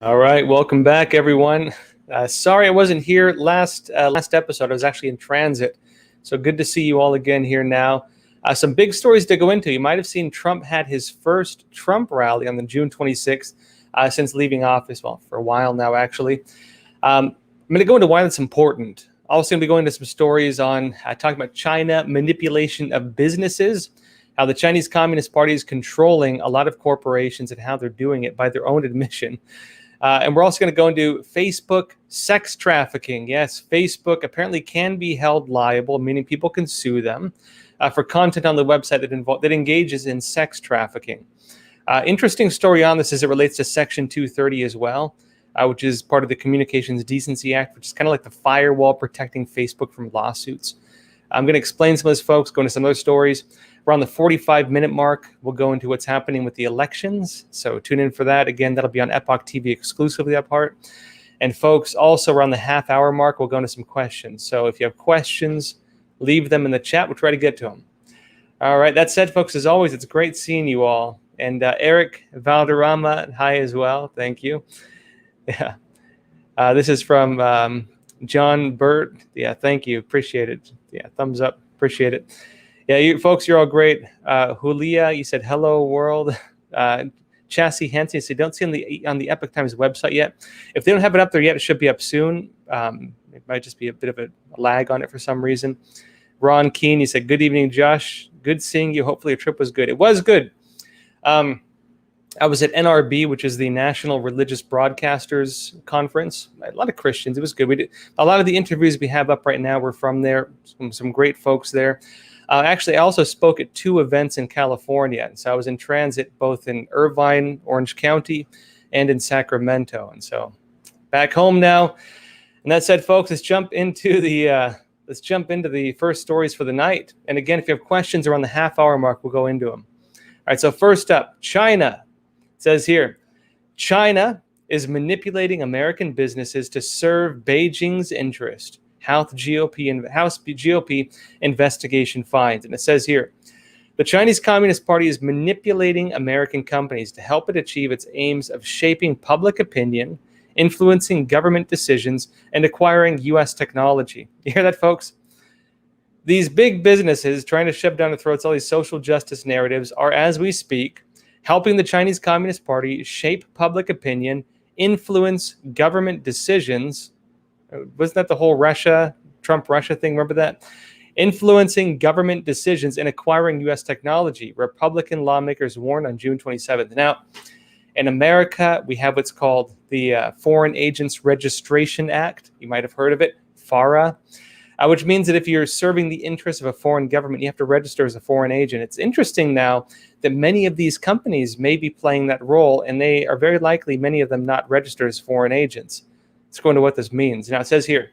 All right, welcome back, everyone. Sorry I wasn't here last episode. I was actually in transit, so good to see you all again here now. Some big stories to go into. You might have seen Trump had his first Trump rally on the June 26th since leaving office. Well, for a while now, actually. I'm going to go into why that's important. Also, going to be going into some stories on talking about China manipulation of businesses, how the Chinese Communist Party is controlling a lot of corporations and how they're doing it by their own admission. And we're also going to go into Facebook sex trafficking. Yes, Facebook apparently can be held liable, meaning people can sue them for content on the website that engages in sex trafficking. Interesting story on this as it relates to Section 230 as well, which is part of the Communications Decency Act, which is kind of like the firewall protecting Facebook from lawsuits. I'm going to explain some of this, folks, go into some other stories. Around the 45-minute mark, we'll go into what's happening with the elections. So tune in for that. Again, that'll be on Epoch TV exclusively, that part. And folks, also around the half-hour mark, we'll go into some questions. So if you have questions, leave them in the chat. We'll try to get to them. All right. That said, folks, as always, it's great seeing you all. And Eric Valderrama, hi as well. Thank you. Yeah. This is from John Burt. Yeah, thank you. Appreciate it. Yeah, thumbs up. Appreciate it. Yeah, you folks, you're all great. Julia, you said hello world. Chassis Hansen, you said don't see on the Epoch Times website yet. If they don't have it up there yet, it should be up soon. It might just be a bit of a lag on it for some reason. Ron Keene, you said good evening, Josh. Good seeing you. Hopefully your trip was good. It was good. I was at NRB, which is the National Religious Broadcasters Conference. A lot of Christians. It was good. We did a lot of the interviews we have up right now were from there. Some great folks there. Actually, I also spoke at 2 events in California. So I was in transit both in Irvine, Orange County, and in Sacramento. And so back home now. And that said, folks, let's jump into the first stories for the night. And again, if you have questions around the half-hour mark, we'll go into them. All right. So first up, China. It says here, China is manipulating American businesses to serve Beijing's interest. House GOP investigation finds. And it says here, the Chinese Communist Party is manipulating American companies to help it achieve its aims of shaping public opinion, influencing government decisions, and acquiring U.S. technology. You hear that, folks? These big businesses trying to shove down the throats all these social justice narratives are, as we speak, helping the Chinese Communist Party shape public opinion, influence government decisions. Wasn't that the whole Trump-Russia thing? Remember that? Influencing government decisions and acquiring U.S. technology. Republican lawmakers warned on June 27th. Now, in America, we have what's called the Foreign Agents Registration Act. You might have heard of it, FARA, which means that if you're serving the interests of a foreign government, you have to register as a foreign agent. It's interesting now that many of these companies may be playing that role, and they are very likely, many of them, not registered as foreign agents. Let's go into what this means. Now, it says here,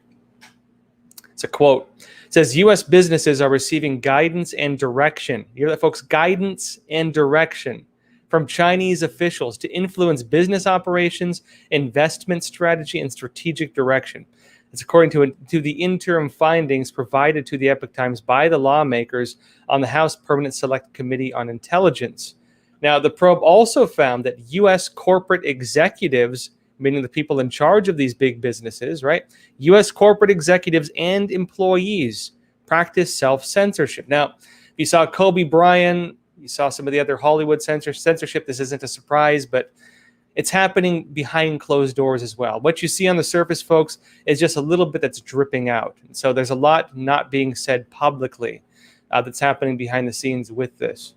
it's a quote. It says, U.S. businesses are receiving guidance and direction. You hear that, folks? Guidance and direction from Chinese officials to influence business operations, investment strategy, and strategic direction. It's according to the interim findings provided to the Epoch Times by the lawmakers on the House Permanent Select Committee on Intelligence. Now, the probe also found that U.S. corporate executives, meaning the people in charge of these big businesses, right? U.S. corporate executives and employees practice self-censorship. Now, you saw Kobe Bryant, you saw some of the other Hollywood censorship. This isn't a surprise, but it's happening behind closed doors as well. What you see on the surface, folks, is just a little bit that's dripping out. And so there's a lot not being said publicly that's happening behind the scenes with this.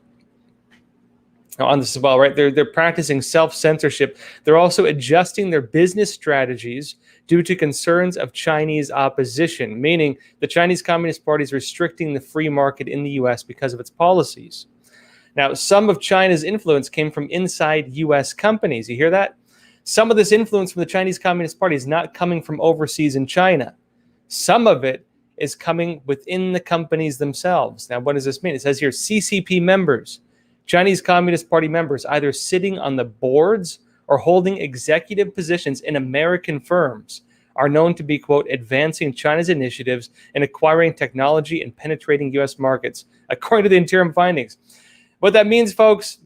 On this as well, right? They're practicing self-censorship. They're also adjusting their business strategies due to concerns of Chinese opposition, meaning the Chinese Communist Party is restricting the free market in the U.S. because of its policies. Now, some of China's influence came from inside U.S. companies. You hear that? Some of this influence from the Chinese Communist Party is not coming from overseas in China. Some of it is coming within the companies themselves. Now, what does this mean? It says here, CCP members, Chinese Communist Party members, either sitting on the boards or holding executive positions in American firms, are known to be, quote, advancing China's initiatives and acquiring technology and penetrating U.S. markets, according to the interim findings. What that means, folks,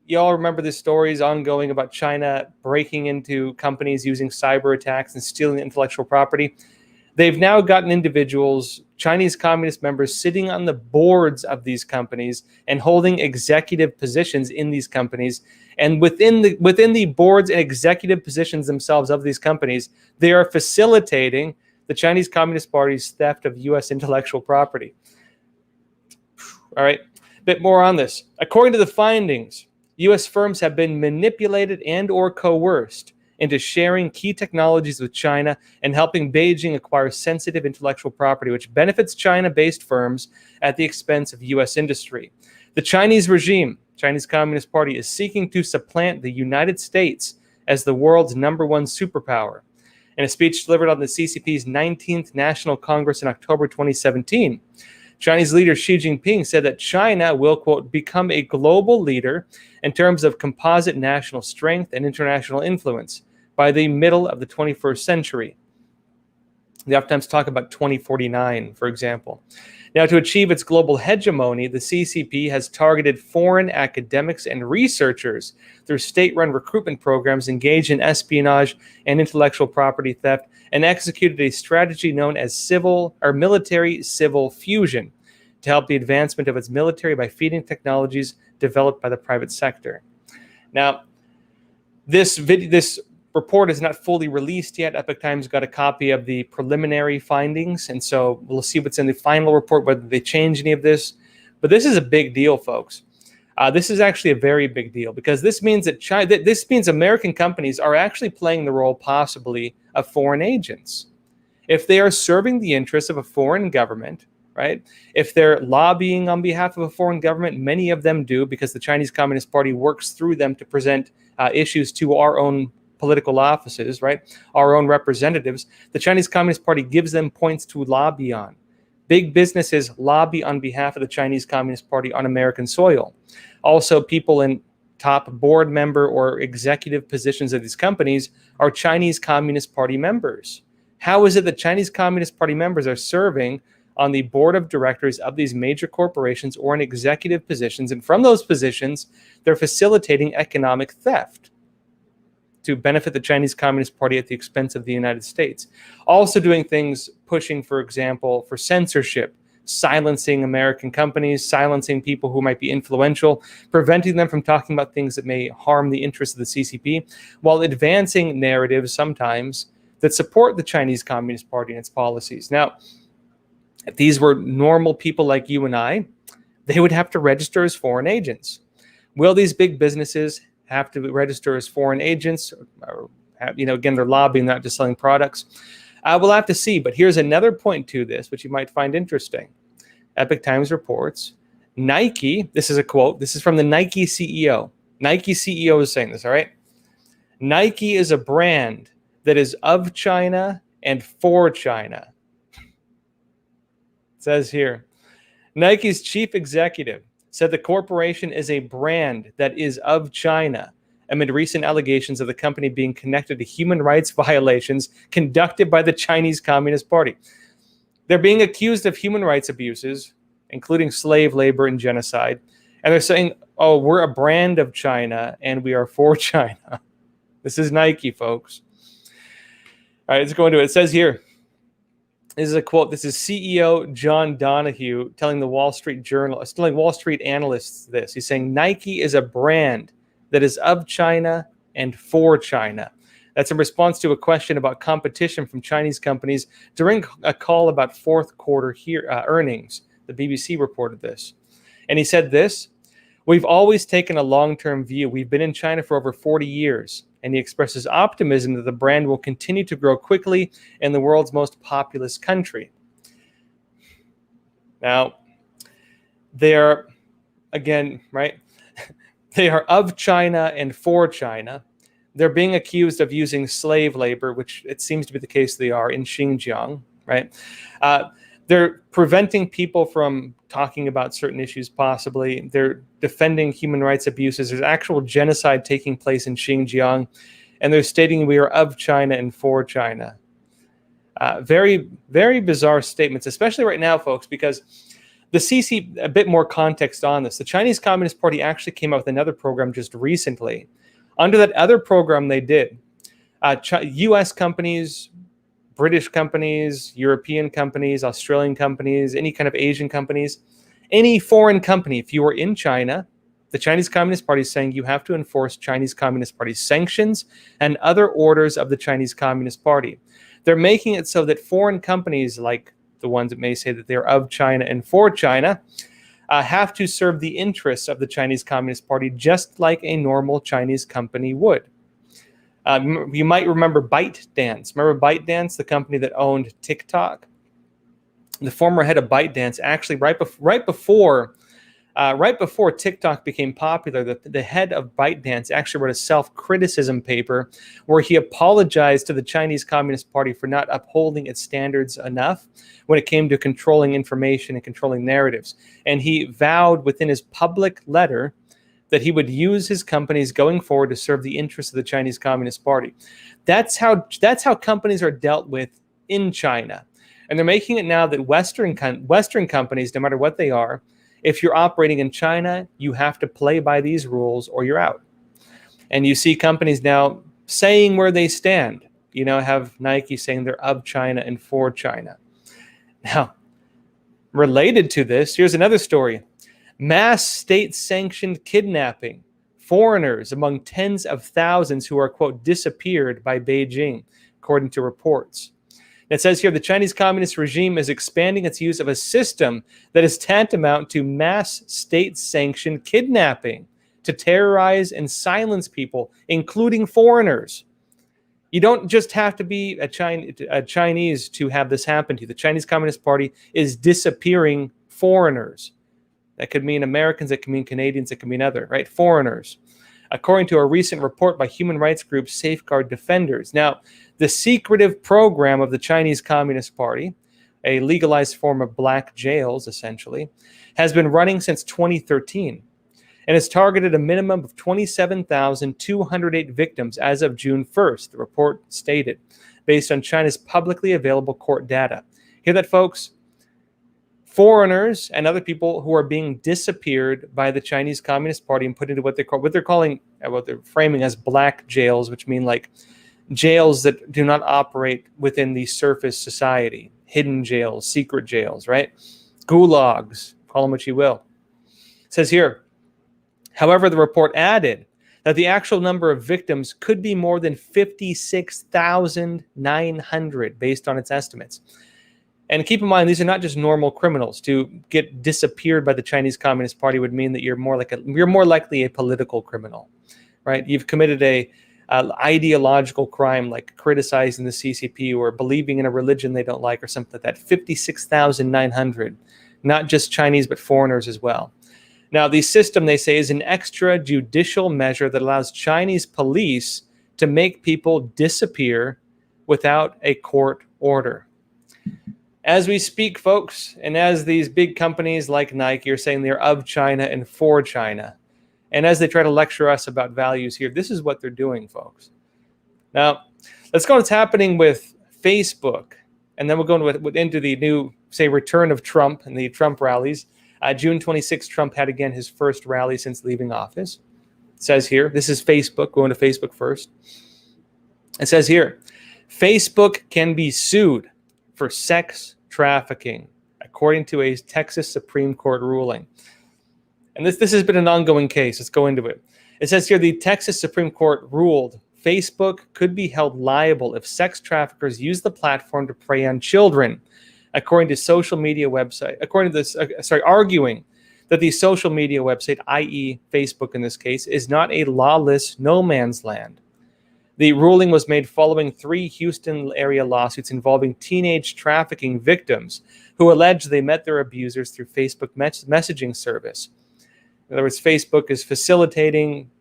you all remember the stories ongoing about China breaking into companies using cyber attacks and stealing intellectual property. They've now gotten individuals, Chinese communist members, sitting on the boards of these companies and holding executive positions in these companies. And within the boards and executive positions themselves of these companies, they are facilitating the Chinese Communist Party's theft of U.S. intellectual property. All right, a bit more on this. According to the findings, U.S. firms have been manipulated and or coerced into sharing key technologies with China and helping Beijing acquire sensitive intellectual property, which benefits China-based firms at the expense of U.S. industry. The Chinese regime, Chinese Communist Party, is seeking to supplant the United States as the world's #1 superpower. In a speech delivered on the CCP's 19th National Congress in October 2017, Chinese leader Xi Jinping said that China will, quote, become a global leader in terms of composite national strength and international influence by the middle of the 21st century. They oftentimes talk about 2049, for example. Now, to achieve its global hegemony, the CCP has targeted foreign academics and researchers through state-run recruitment programs engaged in espionage and intellectual property theft, and executed a strategy known as military-civil fusion to help the advancement of its military by feeding technologies developed by the private sector. Now, this report is not fully released yet. Epoch Times got a copy of the preliminary findings, and so we'll see what's in the final report, whether they change any of this. But this is a big deal, folks. This is actually a very big deal, because this means that this means American companies are actually playing the role, possibly, of foreign agents. If they are serving the interests of a foreign government, right? If they're lobbying on behalf of a foreign government, many of them do, because the Chinese Communist Party works through them to present issues to our own political offices, right? Our own representatives. The Chinese Communist Party gives them points to lobby on. Big businesses lobby on behalf of the Chinese Communist Party on American soil. Also, people in top board member or executive positions of these companies are Chinese Communist Party members. How is it that Chinese Communist Party members are serving on the board of directors of these major corporations or in executive positions, and from those positions, they're facilitating economic theft to benefit the Chinese Communist Party at the expense of the United States? Also doing things, pushing, for example, for censorship, silencing American companies, silencing people who might be influential, preventing them from talking about things that may harm the interests of the CCP, while advancing narratives sometimes that support the Chinese Communist Party and its policies. Now, if these were normal people like you and I, they would have to register as foreign agents. Will these big businesses have to register as foreign agents? Or again, they're lobbying, not just selling products. We'll have to see. But here's another point to this, which you might find interesting. Epoch Times reports, Nike, this is a quote, this is from the Nike CEO. Nike CEO is saying this, all right? Nike is a brand that is of China and for China. It says here, Nike's chief executive said the corporation is a brand that is of China amid recent allegations of the company being connected to human rights violations conducted by the Chinese Communist Party. They're being accused of human rights abuses, including slave labor and genocide. And they're saying, oh, we're a brand of China and we are for China. This is Nike, folks. All right, let's go into it. It says here, this is a quote. This is CEO John Donahue telling the Wall Street analysts this. He's saying Nike is a brand that is of China and for China. That's in response to a question about competition from Chinese companies during a call about fourth quarter earnings. The BBC reported this. And he said this, we've always taken a long-term view. We've been in China for over 40 years. And he expresses optimism that the brand will continue to grow quickly in the world's most populous country. Now, they are, again, right? They are of China and for China. They're being accused of using slave labor, which it seems to be the case they are in Xinjiang, right? They're preventing people from talking about certain issues, possibly. They're defending human rights abuses. There's actual genocide taking place in Xinjiang, and they're stating we are of China and for China. Very, very bizarre statements, especially right now, folks, because The CC, a bit more context on this. The Chinese Communist Party actually came out with another program just recently. Under that other program they did, U.S. companies, British companies, European companies, Australian companies, any kind of Asian companies, any foreign company, if you were in China, the Chinese Communist Party is saying you have to enforce Chinese Communist Party sanctions and other orders of the Chinese Communist Party. They're making it so that foreign companies, like the ones that may say that they're of China and for China, have to serve the interests of the Chinese Communist Party just like a normal Chinese company would. You might remember ByteDance. Remember ByteDance, the company that owned TikTok? The former head of ByteDance, actually, right before TikTok became popular, the head of ByteDance actually wrote a self-criticism paper where he apologized to the Chinese Communist Party for not upholding its standards enough when it came to controlling information and controlling narratives. And he vowed within his public letter that he would use his companies going forward to serve the interests of the Chinese Communist Party. That's how companies are dealt with in China. And they're making it now that Western companies, no matter what they are, if you're operating in China, you have to play by these rules or you're out. And you see companies now saying where they stand. You know, have Nike saying they're of China and for China. Now, related to this, here's another story. Mass state-sanctioned kidnapping. Foreigners among tens of thousands who are, quote, disappeared by Beijing, according to reports. It says here the Chinese Communist regime is expanding its use of a system that is tantamount to mass state-sanctioned kidnapping to terrorize and silence people, including foreigners. You don't just have to be a Chinese to have this happen to you. The Chinese Communist Party is disappearing foreigners. That could mean Americans, that could mean Canadians, that could mean other, right? Foreigners. According to a recent report by human rights group Safeguard Defenders. Now, the secretive program of the Chinese Communist Party, a legalized form of black jails, essentially, has been running since 2013 and has targeted a minimum of 27,208 victims as of June 1st, the report stated, based on China's publicly available court data. Hear that, folks? Foreigners and other people who are being disappeared by the Chinese Communist Party and put into what they're framing as black jails, which mean like jails that do not operate within the surface society, hidden jails, secret jails, right? Gulags, call them what you will. It says here, however, the report added that the actual number of victims could be more than 56,900 based on its estimates. And keep in mind, these are not just normal criminals. To get disappeared by the Chinese Communist Party would mean that you're more likely a political criminal, right? You've committed a ideological crime like criticizing the CCP or believing in a religion they don't like or something like that. 56,900, not just Chinese but foreigners as well. Now, the system, they say, is an extrajudicial measure that allows Chinese police to make people disappear without a court order. As we speak, folks, and as these big companies like Nike are saying they're of China and for China, and as they try to lecture us about values here, this is what they're doing, folks. Now, let's go to what's happening with Facebook, and then we'll go into the new, say, return of Trump and the Trump rallies. June 26th, Trump had again his first rally since leaving office. It says here, this is Facebook, going to Facebook first. It says here, Facebook can be sued for sex trafficking, according to a Texas Supreme Court ruling. And this has been an ongoing case. Let's go into it. It says here, the Texas Supreme Court ruled Facebook could be held liable if sex traffickers use the platform to prey on children, according to social media website. Arguing that the social media website, i.e. Facebook in this case, is not a lawless no man's land. The ruling was made following 3 Houston area lawsuits involving teenage trafficking victims who alleged they met their abusers through Facebook messaging service. In other words, Facebook is facilitating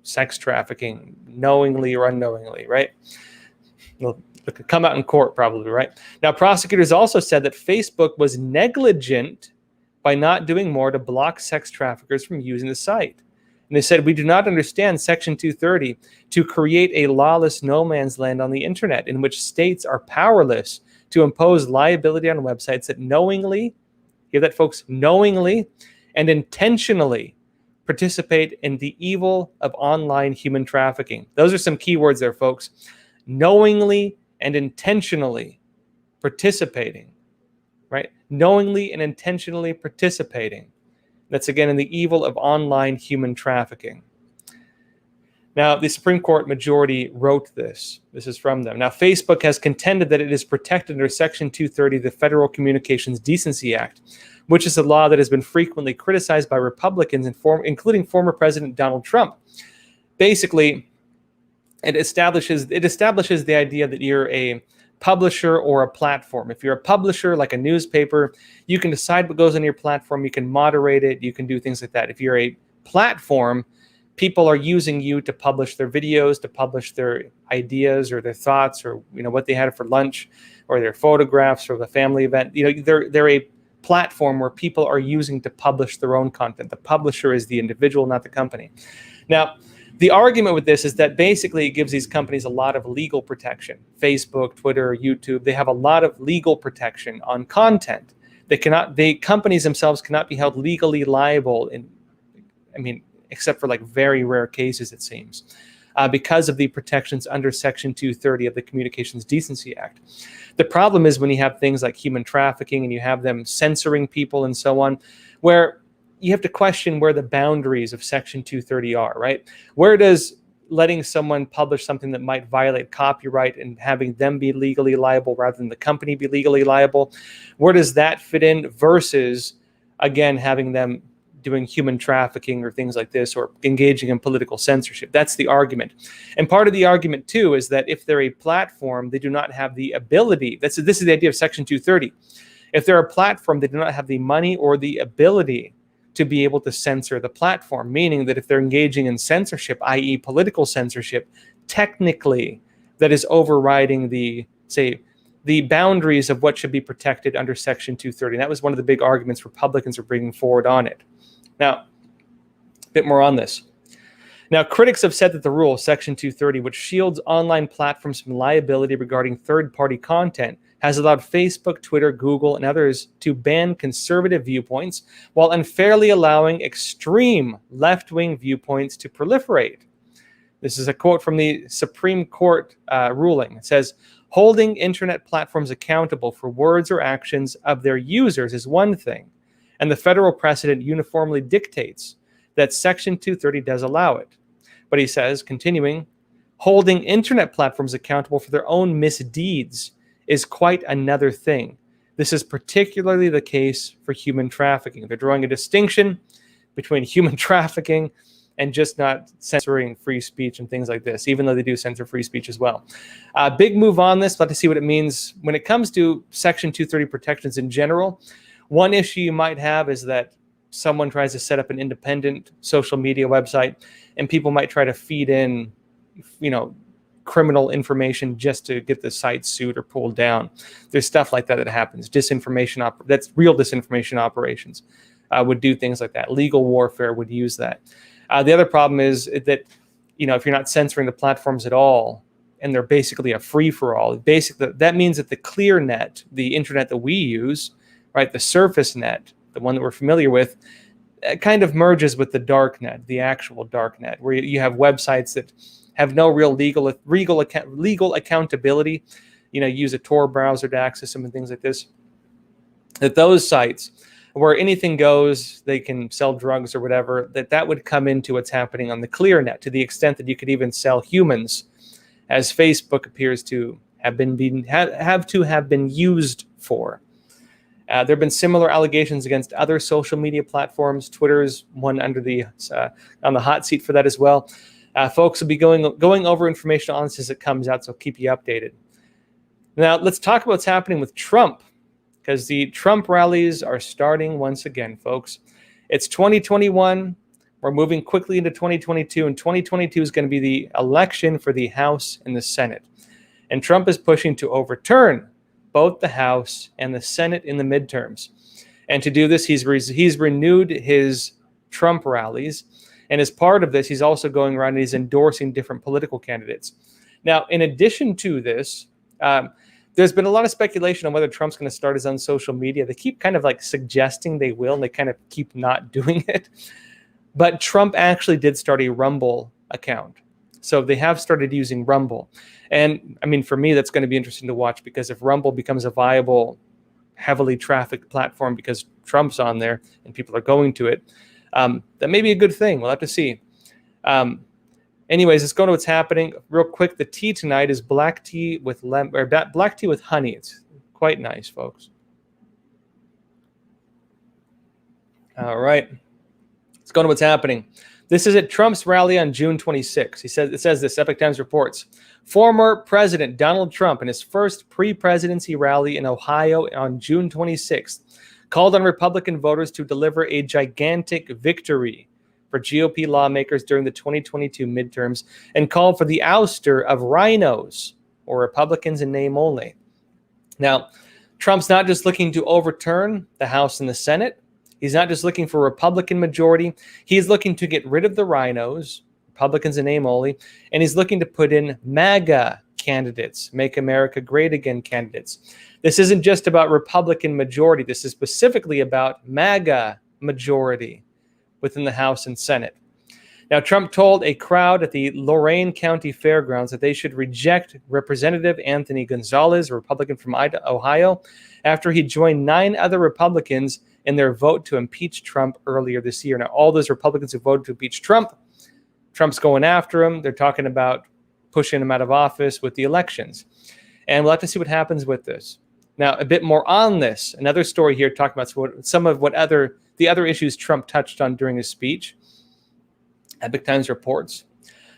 sex trafficking knowingly or unknowingly, right? It'll come out in court probably, right? Now, prosecutors also said that Facebook was negligent by not doing more to block sex traffickers from using the site. And they said, we do not understand Section 230 to create a lawless no man's land on the internet in which states are powerless to impose liability on websites that knowingly Hear that, folks? Knowingly and intentionally participate in the evil of online human trafficking. Those are some key words there, folks. Knowingly and intentionally participating, right? Knowingly and intentionally participating. That's again in the evil of online human trafficking. Now, the Supreme Court majority wrote this. This is from them. Now, Facebook has contended that it is protected under Section 230 of the Federal Communications Decency Act, which is a law that has been frequently criticized by Republicans, including former President Donald Trump. Basically, it establishes the idea that you're a publisher or a platform. If you're a publisher, like a newspaper, you can decide what goes on your platform. You can moderate it. You can do things like that. If you're a platform, people are using you to publish their videos, to publish their ideas or their thoughts, or what they had for lunch, or their photographs, or the family event. They're a platform where people are using to publish their own content. The publisher is the individual, not the company. Now, the argument with this is that basically it gives these companies a lot of legal protection. Facebook, Twitter, YouTube, they have a lot of legal protection on content. The companies themselves cannot be held legally liable except for like very rare cases, it seems, because of the protections under Section 230 of the Communications Decency Act. The problem is when you have things like human trafficking and you have them censoring people and so on, where you have to question where the boundaries of Section 230 are, right? Where does letting someone publish something that might violate copyright and having them be legally liable rather than the company be legally liable, where does that fit in versus, again, having them doing human trafficking or things like this, or engaging in political censorship? That's the argument. And part of the argument, too, is that if they're a platform, they do not have the ability. This is the idea of Section 230. If they're a platform, they do not have the money or the ability to be able to censor the platform, meaning that if they're engaging in censorship, i.e. political censorship, technically that is overriding the boundaries of what should be protected under Section 230. And that was one of the big arguments Republicans are bringing forward on it. Now, a bit more on this. Now, critics have said that the rule, Section 230, which shields online platforms from liability regarding third-party content, has allowed Facebook, Twitter, Google, and others to ban conservative viewpoints while unfairly allowing extreme left-wing viewpoints to proliferate. This is a quote from the Supreme Court ruling. It says, holding internet platforms accountable for words or actions of their users is one thing, and the federal precedent uniformly dictates that Section 230 does allow it. But he says, continuing, holding internet platforms accountable for their own misdeeds is quite another thing. This is particularly the case for human trafficking. They're drawing a distinction between human trafficking and just not censoring free speech and things like this, even though they do censor free speech as well. Big move on this. Let's see what it means when it comes to Section 230 protections in general. One issue you might have is that someone tries to set up an independent social media website, and people might try to feed in, criminal information just to get the site sued or pulled down. There's stuff like that happens. That's real disinformation operations would do things like that. Legal warfare would use that. The other problem is that, if you're not censoring the platforms at all, and they're basically a free-for-all, that means that the clear net, the internet that we use, right, the surface net, the one that we're familiar with, kind of merges with the dark net, the actual dark net, where you have websites that have no real legal accountability. Use a Tor browser to access them and things like this. That those sites where anything goes, they can sell drugs or whatever, that would come into what's happening on the clear net, to the extent that you could even sell humans, as Facebook appears to have been used for. There have been similar allegations against other social media platforms. Twitter's one on the hot seat for that as well. Folks will be going over information on this as it comes out, so keep you updated. Now, let's talk about what's happening with Trump, because the Trump rallies are starting once again, folks. It's 2021. We're moving quickly into 2022, and 2022 is going to be the election for the House and the Senate. And Trump is pushing to overturn both the House and the Senate in the midterms. And to do this, he's renewed his Trump rallies. And as part of this, he's also going around and he's endorsing different political candidates. Now, in addition to this, there's been a lot of speculation on whether Trump's going to start his own social media. They keep kind of like suggesting they will, and they kind of keep not doing it. But Trump actually did start a Rumble account. So they have started using Rumble. And I mean, for me, that's going to be interesting to watch, because if Rumble becomes a viable, heavily trafficked platform because Trump's on there and people are going to it, that may be a good thing. We'll have to see. Anyways, let's go to what's happening real quick. The tea tonight is black tea with black tea with honey. It's quite nice, folks. All right, let's go to what's happening. This is at Trump's rally on June 26. It says this. Epoch Times reports: former President Donald Trump, in his first pre-presidency rally in Ohio on June 26th, called on Republican voters to deliver a gigantic victory for GOP lawmakers during the 2022 midterms, and called for the ouster of rhinos, or Republicans in name only. Now, Trump's not just looking to overturn the House and the Senate. He's not just looking for a Republican majority. He's looking to get rid of the rhinos, Republicans in name only, and he's looking to put in MAGA candidates, Make America Great Again candidates. This isn't just about Republican majority. This is specifically about MAGA majority within the House and Senate. Now, Trump told a crowd at the Lorain County Fairgrounds that they should reject Representative Anthony Gonzalez, a Republican from Ohio, after he joined 9 other Republicans in their vote to impeach Trump earlier this year. Now, all those Republicans who voted to impeach Trump, Trump's going after him. They're talking about pushing him out of office with the elections. And we'll have to see what happens with this. Now, a bit more on this. Another story here talking about some of the other issues Trump touched on during his speech. Epoch Times reports: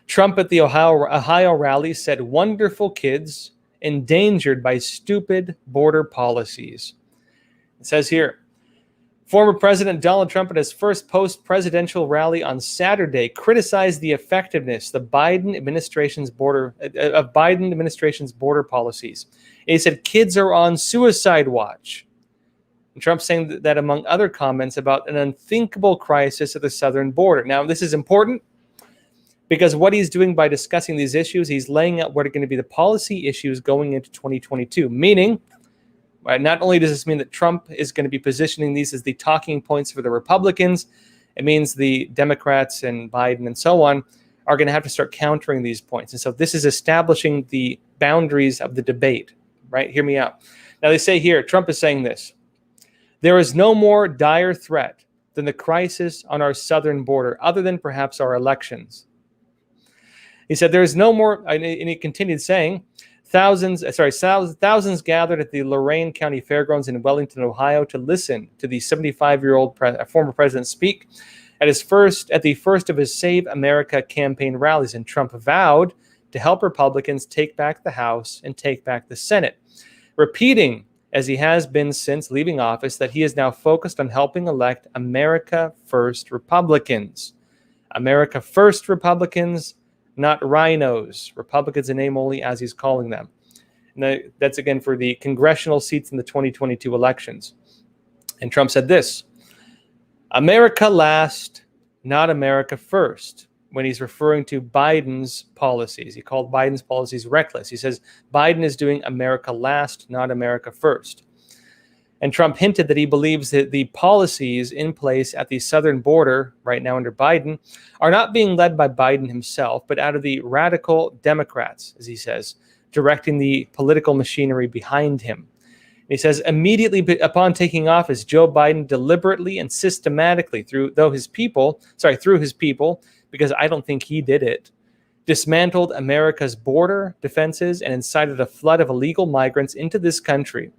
Trump at the Ohio rally said wonderful kids endangered by stupid border policies. It says here, former President Donald Trump at his first post-presidential rally on Saturday criticized the effectiveness of Biden administration's border policies. And he said kids are on suicide watch. And Trump saying that among other comments about an unthinkable crisis at the southern border. Now, this is important because what he's doing by discussing these issues, he's laying out what are going to be the policy issues going into 2022, meaning not only does this mean that Trump is going to be positioning these as the talking points for the Republicans, it means the Democrats and Biden and so on are going to have to start countering these points. And so this is establishing the boundaries of the debate, right? Hear me out. Now, they say here, Trump is saying this: there is no more dire threat than the crisis on our southern border, other than perhaps our elections. He said there is no more, and he continued saying, thousands gathered at the Lorain County Fairgrounds in Wellington, Ohio, to listen to the 75-year-old former president speak at the first of his Save America campaign rallies. And Trump vowed to help Republicans take back the House and take back the Senate, repeating, as he has been since leaving office, that he is now focused on helping elect America First Republicans. America First Republicans, not rhinos, Republicans in name only, as he's calling them. And that's, again, for the congressional seats in the 2022 elections. And Trump said this: America last, not America first, when he's referring to Biden's policies. He called Biden's policies reckless. He says Biden is doing America last, not America first. And Trump hinted that he believes that the policies in place at the southern border right now under Biden are not being led by Biden himself, but out of the radical Democrats, as he says, directing the political machinery behind him. He says immediately upon taking office, Joe Biden deliberately and systematically, through his people, because I don't think he did it, dismantled America's border defenses and incited a flood of illegal migrants into this country,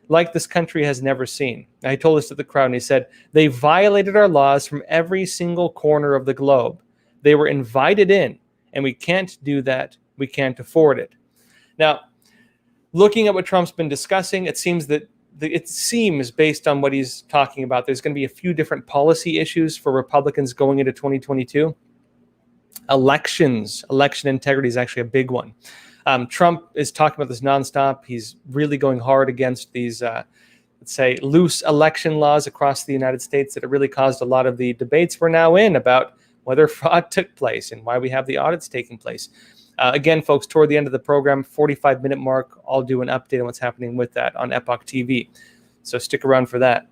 like this country has never seen. And he told this to the crowd, and he said, they violated our laws from every single corner of the globe. They were invited in, and we can't do that. We can't afford it. Now, looking at what Trump's been discussing, it seems based on what he's talking about, there's going to be a few different policy issues for Republicans going into 2022. Election integrity is actually a big one. Trump is talking about this nonstop. He's really going hard against these, loose election laws across the United States that have really caused a lot of the debates we're now in about whether fraud took place and why we have the audits taking place. Again, folks, toward the end of the program, 45-minute mark, I'll do an update on what's happening with that on Epoch TV. So stick around for that.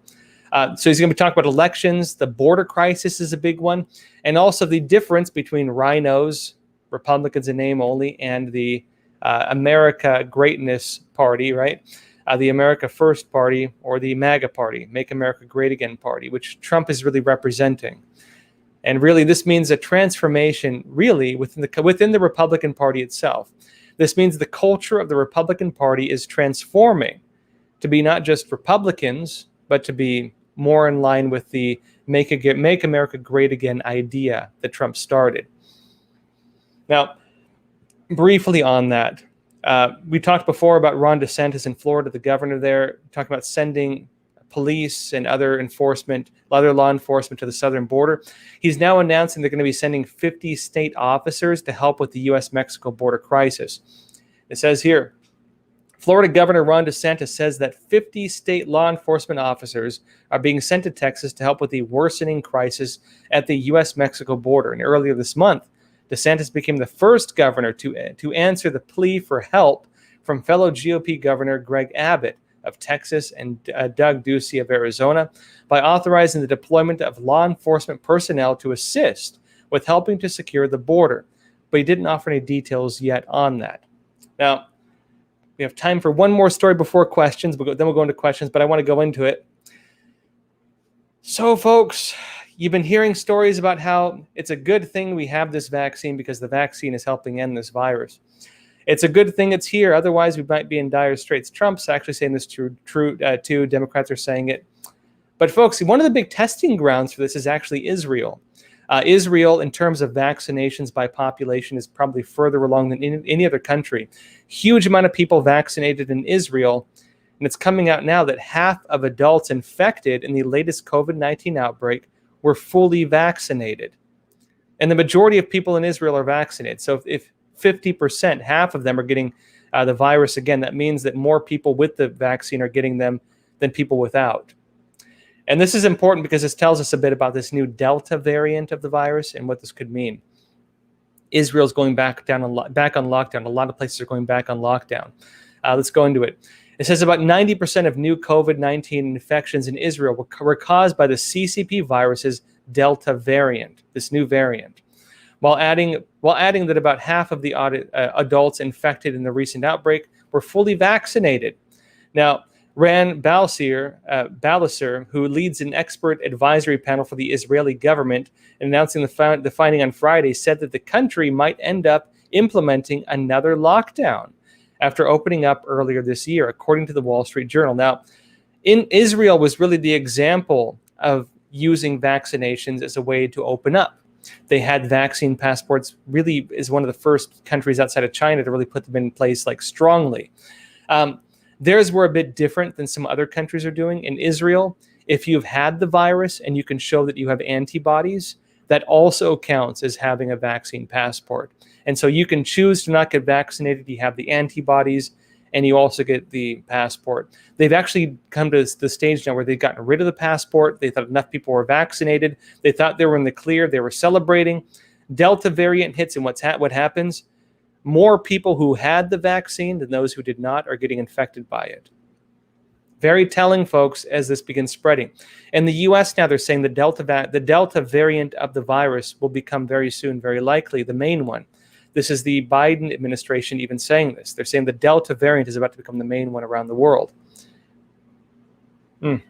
So he's going to be talking about elections. The border crisis is a big one. And also the difference between rhinos, Republicans in name only, and the America Greatness Party, right? The America First Party, or the MAGA Party, Make America Great Again Party, which Trump is really representing. And really, this means a transformation, really, within the Republican Party itself. This means the culture of the Republican Party is transforming to be not just Republicans, but to be more in line with the Make America Great Again idea that Trump started. Now, briefly on that, we talked before about Ron DeSantis in Florida, the governor there, talking about sending police and other law enforcement to the southern border. He's now announcing they're going to be sending 50 state officers to help with the U.S.-Mexico border crisis. It says here, Florida Governor Ron DeSantis says that 50 state law enforcement officers are being sent to Texas to help with the worsening crisis at the U.S.-Mexico border. And earlier this month, DeSantis became the first governor to answer the plea for help from fellow GOP Governor Greg Abbott of Texas and Doug Ducey of Arizona by authorizing the deployment of law enforcement personnel to assist with helping to secure the border. But he didn't offer any details yet on that. Now, we have time for one more story before questions. Then we'll go into questions, but I want to go into it. So, folks, you've been hearing stories about how it's a good thing we have this vaccine because the vaccine is helping end this virus. It's a good thing it's here. Otherwise, we might be in dire straits. Trump's actually saying this too. Democrats are saying it. But, folks, one of the big testing grounds for this is actually Israel. Israel, in terms of vaccinations by population, is probably further along than any other country. Huge amount of people vaccinated in Israel. And it's coming out now that half of adults infected in the latest COVID-19 outbreak were fully vaccinated. And the majority of people in Israel are vaccinated. So if 50%, half of them are getting the virus again, that means that more people with the vaccine are getting them than people without. And this is important because this tells us a bit about this new Delta variant of the virus and what this could mean. Israel's going back on lockdown. A lot of places are going back on lockdown. Let's go into it. It says about 90% of new COVID-19 infections in Israel were caused by the CCP virus's Delta variant, this new variant. While adding that about half of the adults infected in the recent outbreak were fully vaccinated. Now, Ran Balisser, who leads an expert advisory panel for the Israeli government, announcing the finding on Friday, said that the country might end up implementing another lockdown after opening up earlier this year, according to the Wall Street Journal. Now, Israel was really the example of using vaccinations as a way to open up. They had vaccine passports, really is one of the first countries outside of China to really put them in place like strongly. Theirs were a bit different than some other countries are doing. In Israel, if you've had the virus and you can show that you have antibodies, that also counts as having a vaccine passport. And so you can choose to not get vaccinated. You have the antibodies and you also get the passport. They've actually come to the stage now where they've gotten rid of the passport. They thought enough people were vaccinated. They thought they were in the clear. They were celebrating. Delta variant hits, and what happens? More people who had the vaccine than those who did not are getting infected by it. Very telling, folks, as this begins spreading. In the U.S. now, they're saying the Delta variant of the virus will become very soon, very likely, the main one. This is the Biden administration even saying this. They're saying the Delta variant is about to become the main one around the world. Now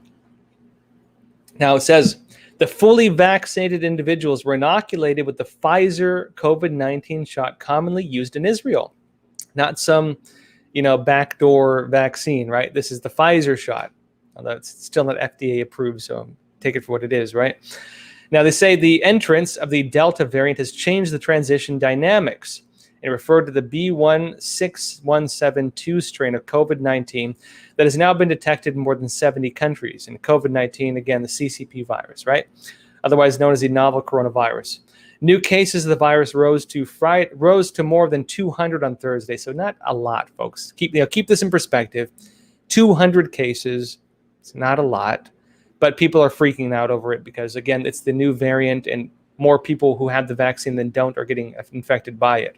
it says, the fully vaccinated individuals were inoculated with the Pfizer COVID-19 shot commonly used in Israel. Not some, backdoor vaccine, right? This is the Pfizer shot. Although it's still not FDA approved, so take it for what it is, right? Now, they say the entrance of the Delta variant has changed the transition dynamics. It referred to the B.1.617.2 strain of COVID-19 that has now been detected in more than 70 countries. And COVID-19, again, the CCP virus, right? Otherwise known as the novel coronavirus. New cases of the virus rose to more than 200 on Thursday. So not a lot, folks. Keep this in perspective. 200 cases, it's not a lot. But people are freaking out over it because, again, it's the new variant and more people who have the vaccine than don't are getting infected by it.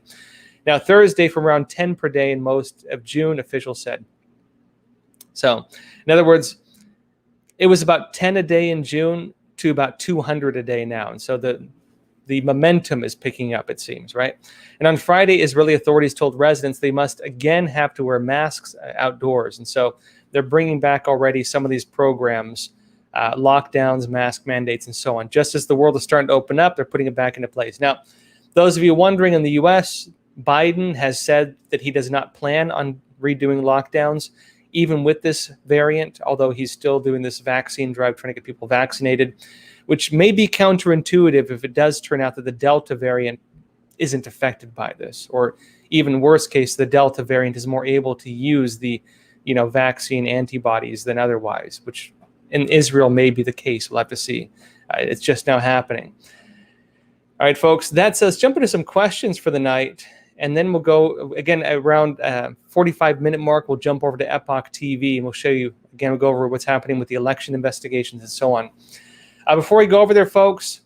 Now, Thursday from around 10 per day in most of June, officials said. So, in other words, it was about 10 a day in June to about 200 a day now. And so the momentum is picking up, it seems, right? And on Friday, Israeli authorities told residents they must again have to wear masks outdoors. And so they're bringing back already some of these programs, lockdowns, mask mandates, and so on. Just as the world is starting to open up, they're putting it back into place. Now, those of you wondering, in the U.S., Biden has said that he does not plan on redoing lockdowns, even with this variant, although he's still doing this vaccine drive, trying to get people vaccinated, which may be counterintuitive if it does turn out that the Delta variant isn't affected by this, or even worse case, the Delta variant is more able to use the, vaccine antibodies than otherwise, which in Israel may be the case. We'll have to see. It's just now happening. All right, folks, let's jump into some questions for the night. And then we'll go, again, around 45-minute mark, we'll jump over to Epoch TV, and we'll show you, again, we'll go over what's happening with the election investigations and so on. Before we go over there, folks,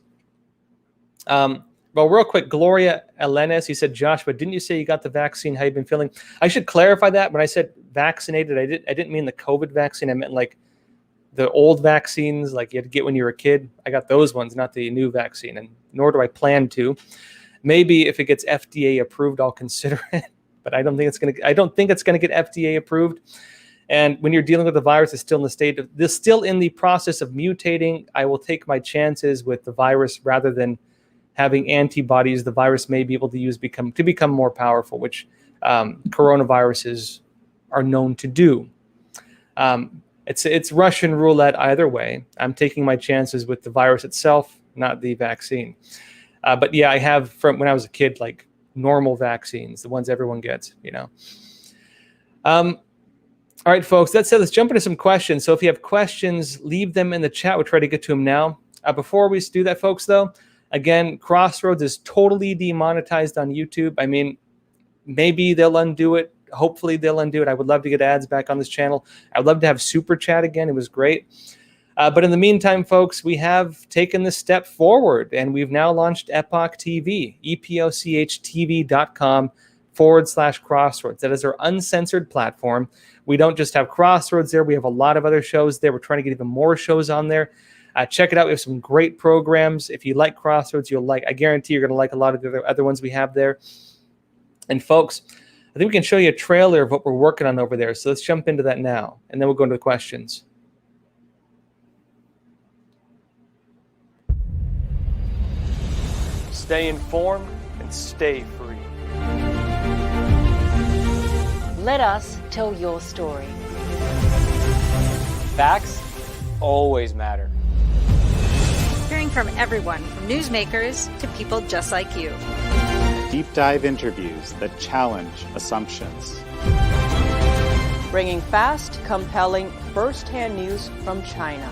real quick, Gloria Elenes, he said, Joshua, didn't you say you got the vaccine? How you been feeling? I should clarify that. When I said vaccinated, I didn't mean the COVID vaccine. I meant like the old vaccines, like you had to get when you were a kid. I got those ones, not the new vaccine, and nor do I plan to. Maybe if it gets FDA approved, I'll consider it, but I don't think it's going to get FDA approved. And when you're dealing with the virus, it's still in the process of mutating. I will take my chances with the virus rather than having antibodies. The virus may be able to become more powerful, which coronaviruses are known to do. It's Russian roulette either way. I'm taking my chances with the virus itself, not the vaccine. But yeah, I have from when I was a kid, like normal vaccines, the ones everyone gets, All right, folks, that said, let's jump into some questions. So if you have questions, leave them in the chat. We'll try to get to them now. Before we do that, folks, though, again, Crossroads is totally demonetized on YouTube. I mean, maybe they'll undo it. Hopefully they'll undo it. I would love to get ads back on this channel. I'd love to have Super Chat again. It was great. But in the meantime, folks, we have taken this step forward, and we've now launched Epoch TV, epochtv.com/Crossroads. That is our uncensored platform. We don't just have Crossroads there. We have a lot of other shows there. We're trying to get even more shows on there. Check it out. We have some great programs. If you like Crossroads, I guarantee you're going to like a lot of the other ones we have there. And folks, I think we can show you a trailer of what we're working on over there. So let's jump into that now, and then we'll go into the questions. Stay informed and stay free. Let us tell your story. Facts always matter. Hearing from everyone, from newsmakers to people just like you. Deep dive interviews that challenge assumptions. Bringing fast, compelling, first-hand news from China.